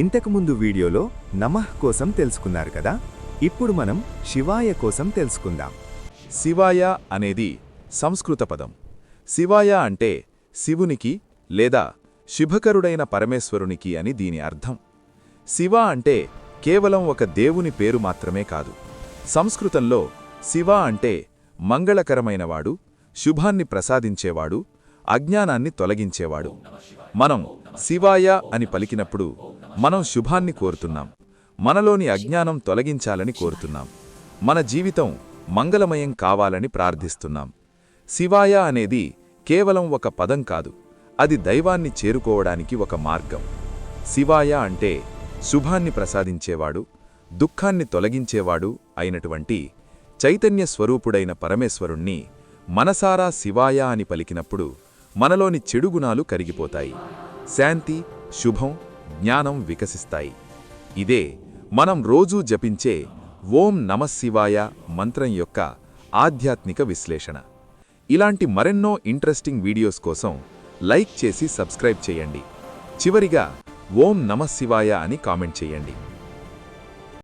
ఇంతకుముందు వీడియోలో నమః కోసం తెలుసుకున్నారు కదా. ఇప్పుడు మనం శివాయ కోసం తెలుసుకుందాం. శివాయ అనేది సంస్కృత పదం. శివాయ అంటే శివునికి లేదా శుభకరుడైన పరమేశ్వరునికి అని దీని అర్థం. శివ అంటే కేవలం ఒక దేవుని పేరు మాత్రమే కాదు. సంస్కృతంలో శివ అంటే మంగళకరమైనవాడు, శుభాన్ని ప్రసాదించేవాడు, అజ్ఞానాన్ని తొలగించేవాడు. మనం శివాయ అని పలికినప్పుడు మనం శుభాన్ని కోరుతున్నాం, మనలోని అజ్ఞానం తొలగించాలని కోరుతున్నాం, మన జీవితం మంగళమయం కావాలని ప్రార్థిస్తున్నాం. శివాయ అనేది కేవలం ఒక పదం కాదు, అది దైవాన్ని చేరుకోవడానికి ఒక మార్గం. శివాయ అంటే శుభాన్ని ప్రసాదించేవాడు, దుఃఖాన్ని తొలగించేవాడు అయినటువంటి చైతన్య స్వరూపుడైన పరమేశ్వరుణ్ణి మనసారా శివాయ అని పలికినప్పుడు మనలోని చెడు గుణాలు కరిగిపోతాయి, శాంతి, శుభం, జ్ఞానం వికసిస్తాయి. ఇదే మనం రోజూ జపించే ఓం నమఃశివాయ మంత్రం యొక్క ఆధ్యాత్మిక విశ్లేషణ. ఇలాంటి మరెన్నో ఇంట్రెస్టింగ్ వీడియోస్ కోసం లైక్ చేసి సబ్స్క్రైబ్ చేయండి. చివరిగా ఓం నమఃశివాయ అని కామెంట్ చేయండి.